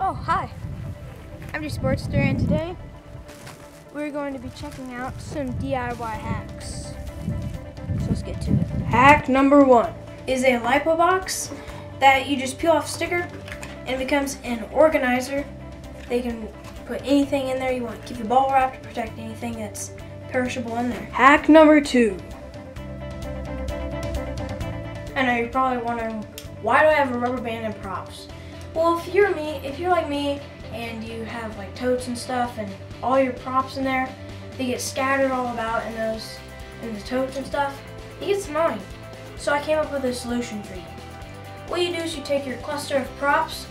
Oh, hi. I'm Sportster, and today we're going to be checking out some DIY hacks. So let's get to it. Hack number 1 is a LiPo box that you just peel off a sticker and it becomes an organizer. They can put anything in there you want. Keep the ball wrap to protect anything that's perishable in there. Hack number 2. I know you're probably wondering, why do I have a rubber band and props? Well, if you're like me and you have like totes and stuff and all your props in there, they get scattered all about in the totes and stuff, it gets annoying. So I came up with a solution for you. What you do is you take your cluster of props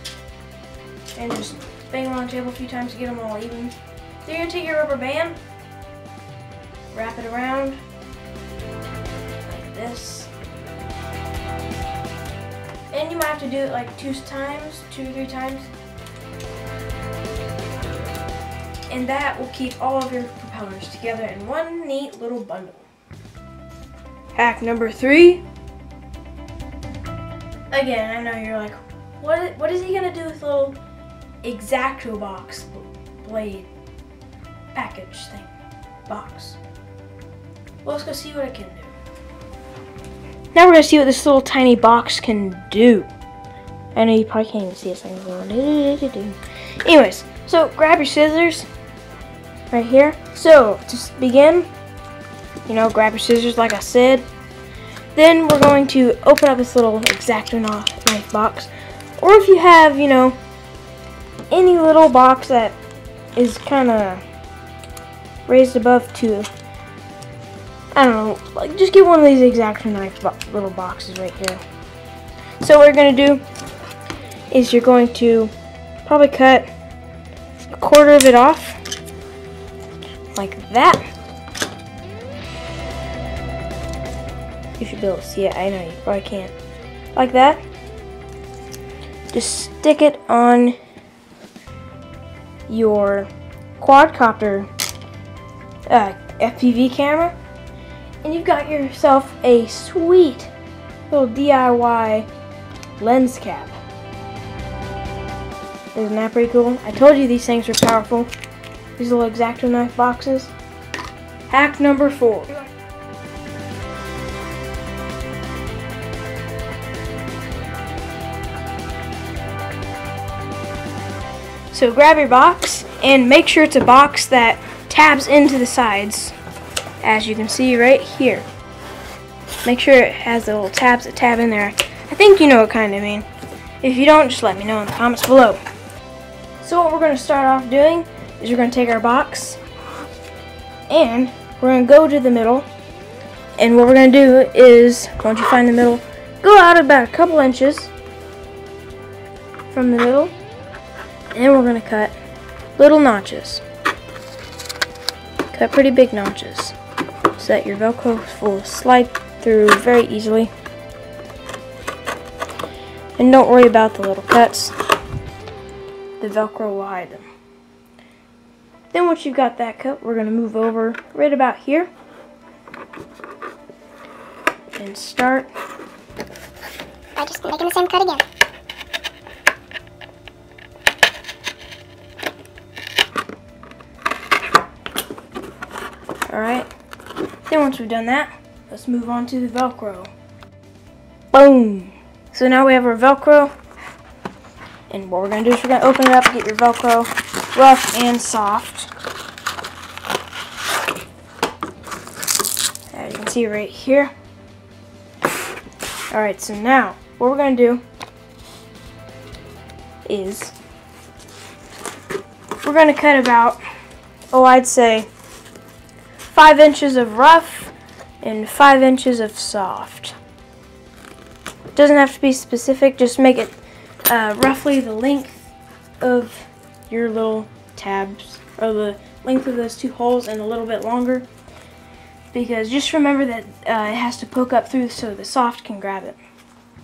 and just bang them on the table a few times to get them all even. Then you're gonna take your rubber band, wrap it around like this. And you might have to do it like 2 or 3 times. And that will keep all of your propellers together in one neat little bundle. Hack number 3. Again, I know you're like, what is he gonna do with a little X-Acto box blade package thing box? Well, let's go see what it can do. Now we're gonna see what this little tiny box can do. I know you probably can't even see this thing going. Anyways, so grab your scissors right here. So to begin, grab your scissors like I said. Then we're going to open up this little X-Acto knife box, or if you have, any little box that is kind of raised above to, I don't know, like just get one of these X-Acto knife little boxes right here. So what you're going to do is you're going to probably cut 1/4 of it off, like that. You should be able to see it. I know you probably can't. Like that. Just stick it on your quadcopter FPV camera, and you've got yourself a sweet little DIY lens cap. Isn't that pretty cool? I told you these things are powerful. These little X-Acto knife boxes. Hack number 4. So grab your box and make sure it's a box that tabs into the sides, as you can see right here. Make sure it has the little tabs that tab in there. I think you know what kind I mean. If you don't, just let me know in the comments below. So what we're going to start off doing is we're going to take our box and we're going to go to the middle. And what we're going to do is, once you find the middle, go out about a couple inches from the middle. And we're going to cut little notches. Cut pretty big notches so that your Velcro will slide through very easily. And don't worry about the little cuts. The Velcro will hide them. Then once you've got that cut, we're going to move over right about here and start by just making the same cut again. Alright, then once we've done that, let's move on to the Velcro. Boom! So now we have our Velcro, and what we're going to do is we're going to open it up and get your Velcro rough and soft. As you can see right here. Alright, so now what we're going to do is we're going to cut about, I'd say 5 inches of rough and 5 inches of soft. It doesn't have to be specific, just make it roughly the length of your little tabs, or the length of those 2 holes, and a little bit longer, because just remember that it has to poke up through so the soft can grab it.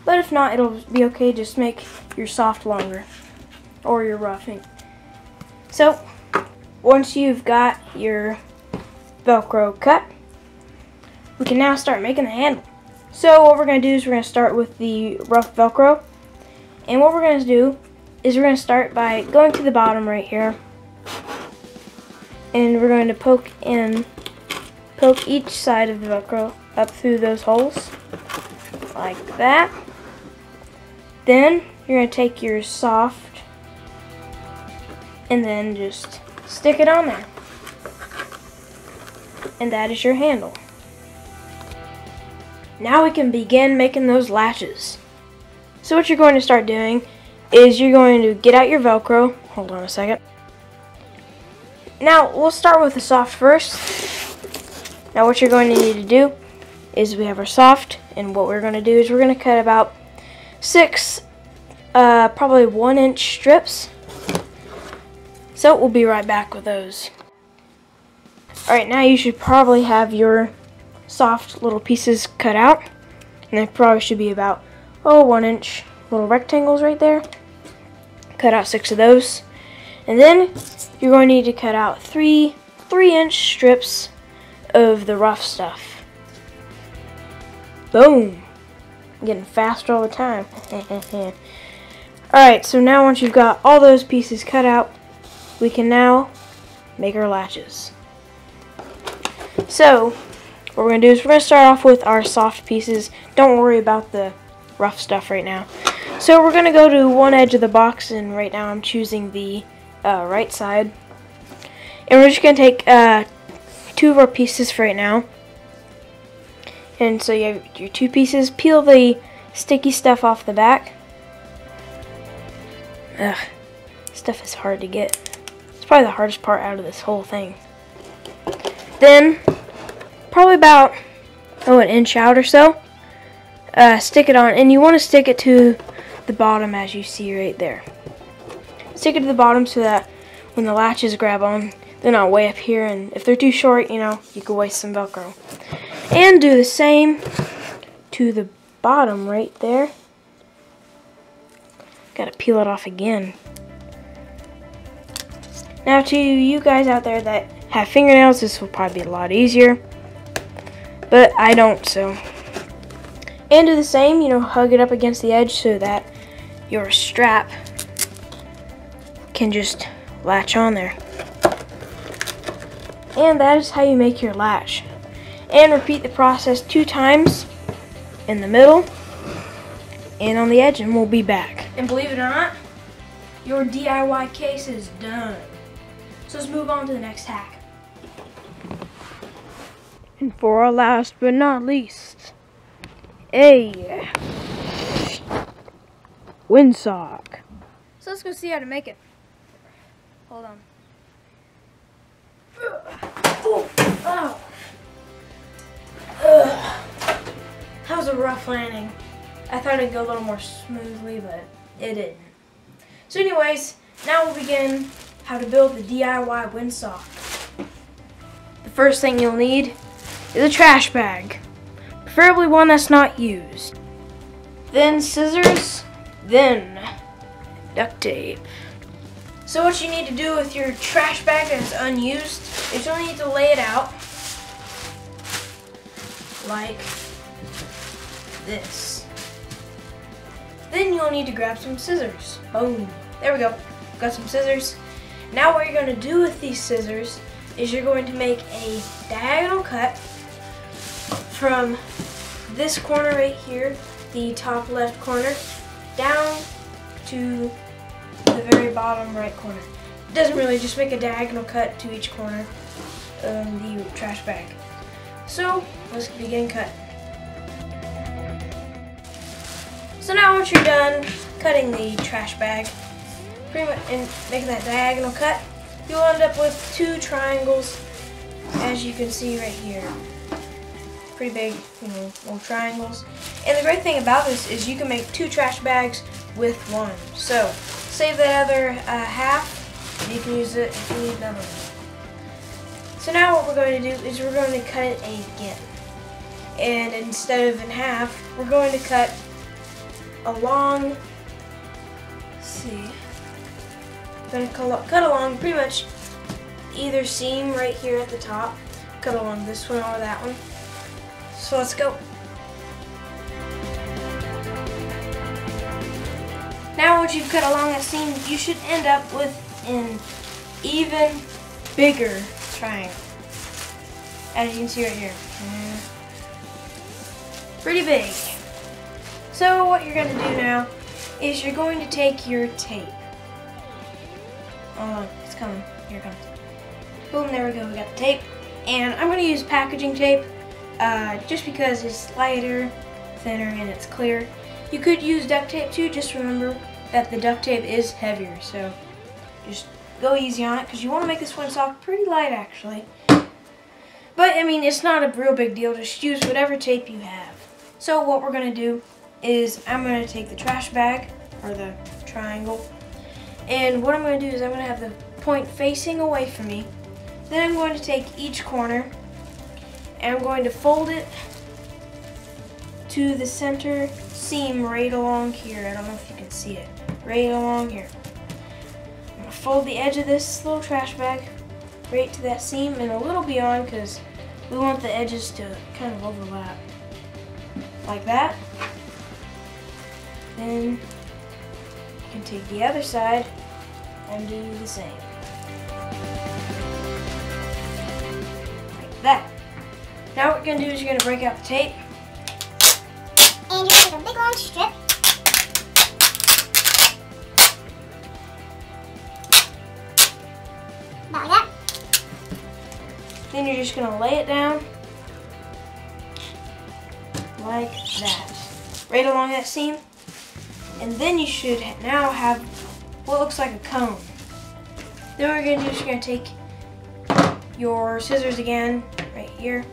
But if not, it'll be okay. Just make your soft longer, or your roughing. So once you've got your Velcro cut, we can now start making the handle. So what we're going to do is we're going to start with the rough Velcro, and what we're going to do is we're going to start by going to the bottom right here. And we're going to poke each side of the Velcro up through those holes. Like that. Then you're going to take your soft and then just stick it on there. And that is your handle. Now we can begin making those latches. So what you're going to start doing is you're going to get out your Velcro. Hold on a second. Now we'll start with the soft first. Now what you're going to need to do is we have our soft, and what we're going to do is we're going to cut about 6 probably 1-inch strips. So we'll be right back with those. Alright, now you should probably have your soft little pieces cut out, and they probably should be about 1-inch little rectangles right there. Cut out 6 of those, and then you're going to need to cut out 3-inch strips of the rough stuff. Boom! I'm getting faster all the time. Alright, so now once you've got all those pieces cut out, we can now make our latches. So what we're going to do is we're going to start off with our soft pieces. Don't worry about the rough stuff right now. So we're going to go to one edge of the box, and right now I'm choosing the right side. And we're just going to take 2 of our pieces for right now. And so you have your 2 pieces. Peel the sticky stuff off the back. Ugh, stuff is hard to get. It's probably the hardest part out of this whole thing. Then, probably about 1 inch out or so, stick it on, and you want to stick it to the bottom as you see right there. Stick it to the bottom so that when the latches grab on, they're not way up here, and if they're too short, you know, you could waste some Velcro. And do the same to the bottom right there. Gotta peel it off again. Now to you guys out there that have fingernails, this will probably be a lot easier, but I don't, so. And do the same, you know, hug it up against the edge so that your strap can just latch on there. And that is how you make your latch. And repeat the process 2 times in the middle and on the edge, and we'll be back. And believe it or not, your DIY case is done. So let's move on to the next hack. And for our last but not least, a windsock. So let's go see how to make it. Hold on. Oh, oh. That was a rough landing. I thought it'd go a little more smoothly, but it didn't. So anyways, now we'll begin how to build the DIY windsock. The first thing you'll need is a trash bag, preferably one that's not used. Then scissors, then duct tape. So what you need to do with your trash bag that's unused is you'll need to lay it out like this. Then you'll need to grab some scissors. Boom. There we go. Got some scissors. Now what you're going to do with these scissors is you're going to make a diagonal cut from this corner right here, the top left corner, down to the very bottom right corner. It doesn't really, just make a diagonal cut to each corner of the trash bag. So let's begin cut. So now once you're done cutting the trash bag, pretty much, and making that diagonal cut, you'll end up with 2 triangles, as you can see right here. Pretty big, you know, little triangles. And the great thing about this is you can make 2 trash bags with one. So save that other half, and you can use it if you need another one. So now what we're going to do is we're going to cut it again. And instead of in half, we're going to cut along, let's see, going to cut along pretty much either seam right here at the top, cut along this one or that one. So let's go. Now once you've cut along that seam, you should end up with an even bigger triangle. As you can see right here. Pretty big. So what you're going to do now is you're going to take your tape. Oh, it's coming. Here it comes. Boom, there we go. We got the tape. And I'm going to use packaging tape just because it's lighter, thinner, and it's clear. You could use duct tape too. Just remember that the duct tape is heavier. So just go easy on it because you want to make this one sock pretty light actually. But I mean, it's not a real big deal. Just use whatever tape you have. So what we're going to do is I'm going to take the trash bag or the triangle. And what I'm going to do is I'm going to have the point facing away from me. Then I'm going to take each corner and I'm going to fold it to the center seam right along here. I don't know if you can see it. Right along here. I'm going to fold the edge of this little trash bag right to that seam and a little beyond because we want the edges to kind of overlap. Like that. Then you can take the other side and do the same. Like that. Now what you're going to do is you're going to break out the tape. And you're going to take a big long strip. About like that. Then you're just going to lay it down like that. Right along that seam. And then you should now have what looks like a cone. Then what we're going to do is you're going to take your scissors again, right here.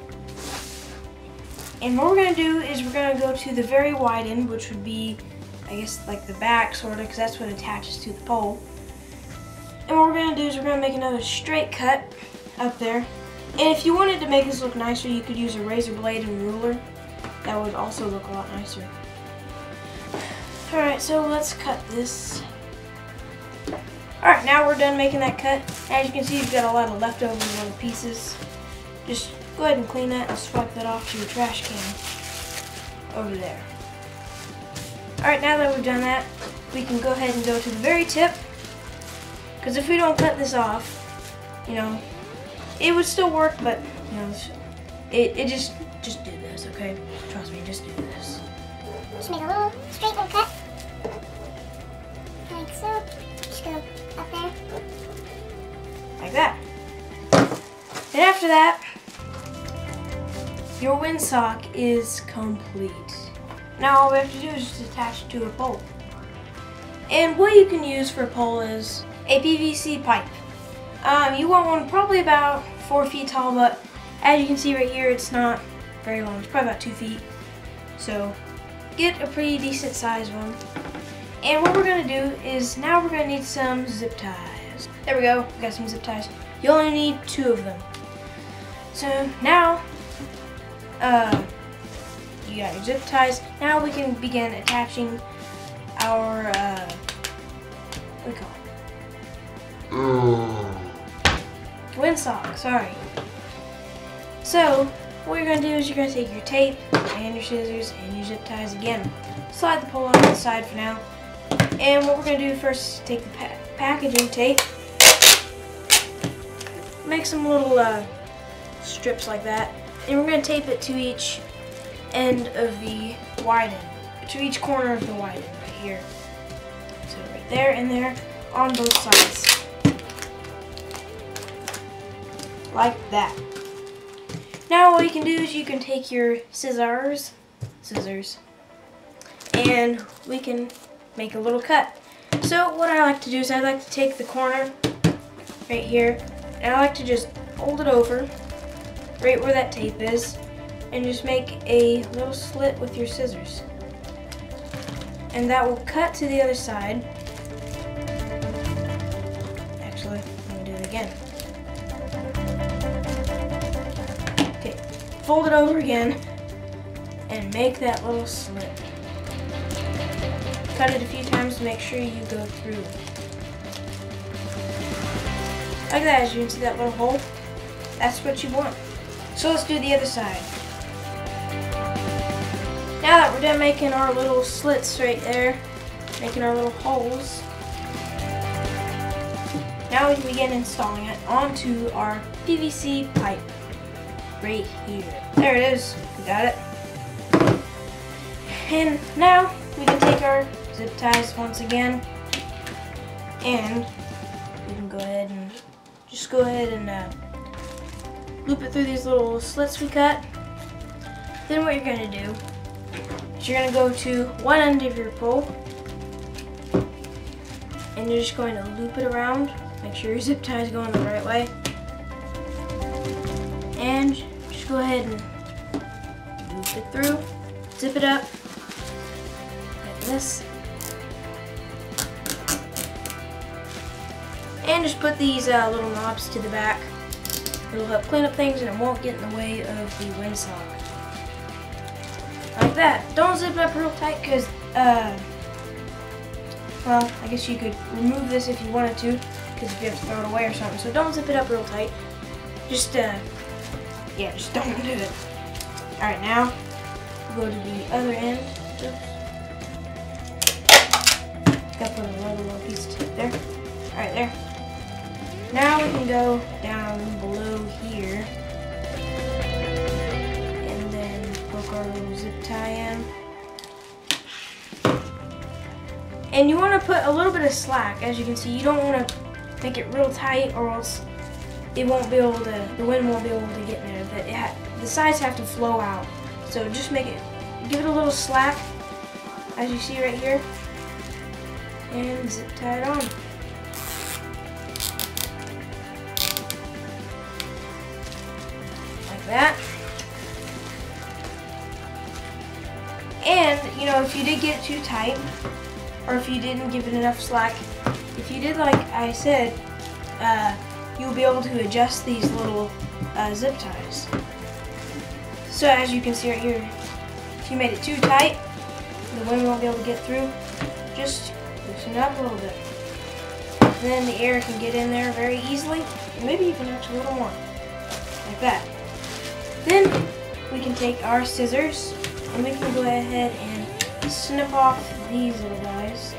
And what we're going to do is we're going to go to the very wide end, which would be, I guess, like the back, sort of, because that's what attaches to the pole. And what we're going to do is we're going to make another straight cut up there. And if you wanted to make this look nicer, you could use a razor blade and ruler. That would also look a lot nicer. Alright, so let's cut this. Alright, now we're done making that cut. As you can see, you've got a lot of leftover little pieces. Just go ahead and clean that and swipe that off to your trash can over there. Alright, now that we've done that, we can go ahead and go to the very tip. Because if we don't cut this off, you know, it would still work, but, you know, just do this, okay? Trust me, just do this. Just make a little straight little cut. Like so. Just go up there. Like that. And after that, your windsock is complete. Now all we have to do is just attach it to a pole. And what you can use for a pole is a PVC pipe. You want one probably about 4 feet tall, but as you can see right here, it's not very long. It's probably about 2 feet. So get a pretty decent sized one. And what we're going to do is now we're going to need some zip ties. There we go. We got some zip ties. You only need 2 of them. So now you got your zip ties. Now we can begin attaching our what do we call it? Windsock, sorry. So what you're going to do is you're going to take your tape and your scissors and your zip ties again. Slide the pole on the side for now. And what we're going to do first is take the packaging tape, make some little strips like that, and we're going to tape it to each end of the wide end, to each corner of the wide end right here. So right there and there on both sides. Like that. Now what you can do is you can take your scissors, and we can make a little cut. So what I like to do is I like to take the corner right here, and I like to just fold it over right where that tape is, and just make a little slit with your scissors. And that will cut to the other side. Actually, I'm going to do it again. Okay, fold it over again and make that little slit. Cut it a few times to make sure you go through. Like that, as you can see that little hole. That's what you want. So let's do the other side. Now that we're done making our little slits right there, making our little holes. Now we can begin installing it onto our PVC pipe right here. There it is, we got it. And now we can take our zip ties once again, and we can go ahead and loop it through these little slits we cut. Then what you're gonna do is you're gonna go to one end of your pole, and you're just going to loop it around. Make sure your zip tie is going the right way. And just go ahead and loop it through, zip it up like this. And just put these little knobs to the back. It'll help clean up things and it won't get in the way of the windsock. Like that. Don't zip it up real tight because, well, I guess you could remove this if you wanted to, because if you have to throw it away or something. So don't zip it up real tight. Just, yeah, just don't do it. Alright, now we'll go to the other end. Oops. Gotta put another little piece of tape there. Alright, there. Now we can go down below here and then poke our little zip tie in. And you want to put a little bit of slack. As you can see, you don't want to make it real tight or else it won't be able to, the wind won't be able to get in there. The sides have to flow out. So just give it a little slack, as you see right here, and zip tie it on. That. And you know, if you did get too tight or if you didn't give it enough slack, if you did like I said, you'll be able to adjust these little zip ties. So as you can see right here, if you made it too tight, the wind won't be able to get through. Just loosen it up a little bit. Then the air can get in there very easily, and maybe even actually a little more, like that. Then we can take our scissors and we can go ahead and snip off these little guys.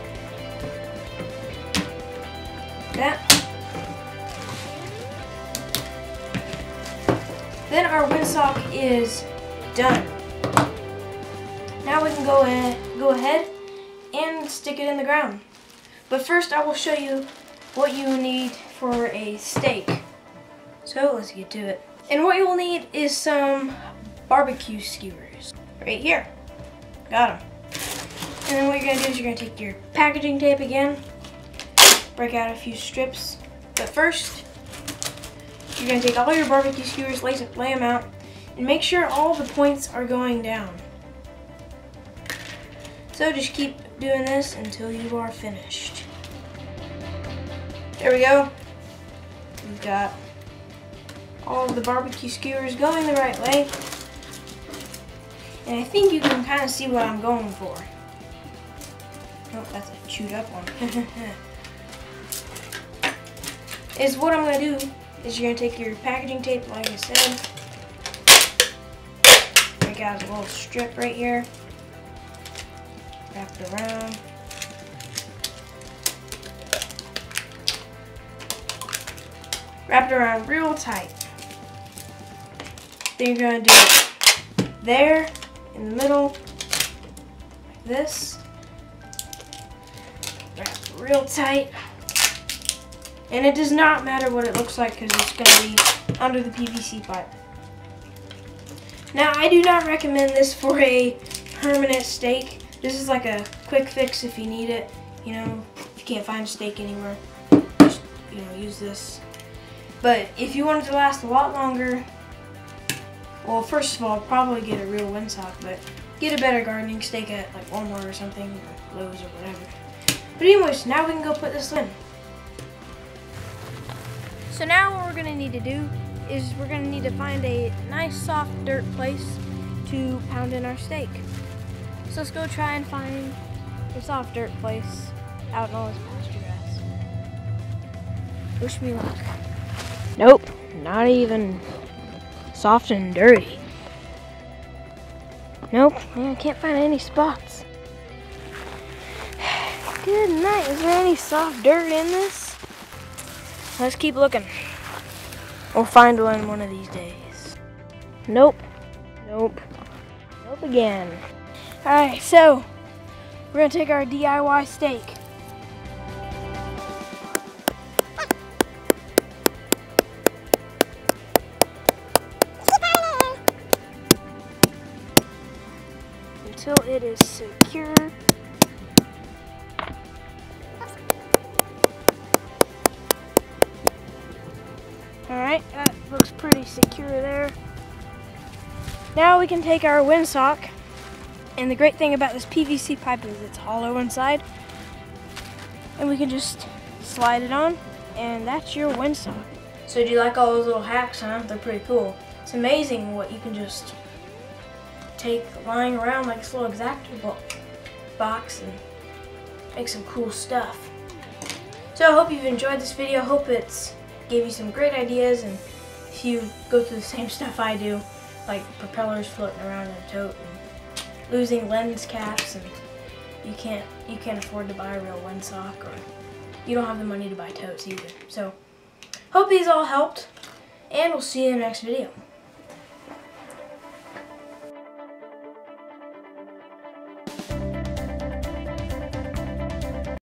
Like that. Then our windsock is done. Now we can go ahead and stick it in the ground. But first I will show you what you need for a stake. So let's get to it. And what you'll need is some barbecue skewers. Right here. Got them. And then what you're going to do is you're going to take your packaging tape again, break out a few strips. But first, you're going to take all your barbecue skewers, lay them out, and make sure all the points are going down. So just keep doing this until you are finished. There we go. We've got all of the barbecue skewers going the right way. And I think you can kind of see what I'm going for. Oh, that's a chewed up one. Is what I'm going to do is you're going to take your packaging tape, like I said, break out a little strip right here, wrap it around. Wrap it around real tight. Then you're going to do it there, in the middle, like this. Wrap it real tight. And it does not matter what it looks like because it's going to be under the PVC pipe. Now, I do not recommend this for a permanent stake. This is like a quick fix if you need it. You know, if you can't find a stake anywhere, just, use this. But if you want it to last a lot longer, well, first of all, probably get a real windsock, but get a better gardening stake at like Walmart or something, or Lowe's or whatever. But anyways, now we can go put this in. So now what we're gonna need to do is we're gonna need to find a nice soft dirt place to pound in our stake. So let's go try and find a soft dirt place out in all this pasture grass. Wish me luck. Nope, not even soft and dirty. Nope, I can't find any spots. Good night. Is there any soft dirt in this? Let's keep looking. We'll find one of these days. Nope. Nope. Nope again. Alright, so we're gonna take our DIY stake. Until it is secure. Alright, that looks pretty secure there. Now we can take our windsock, and the great thing about this PVC pipe is it's hollow inside, and we can just slide it on, and that's your windsock. So do you like all those little hacks, huh? They're pretty cool. It's amazing what you can just take lying around like this little X-Acto box and make some cool stuff. So I hope you've enjoyed this video. I hope it's gave you some great ideas, and if you go through the same stuff I do, like propellers floating around in a tote and losing lens caps, and you can't afford to buy a real windsock, or you don't have the money to buy totes either. So hope these all helped, and we'll see you in the next video.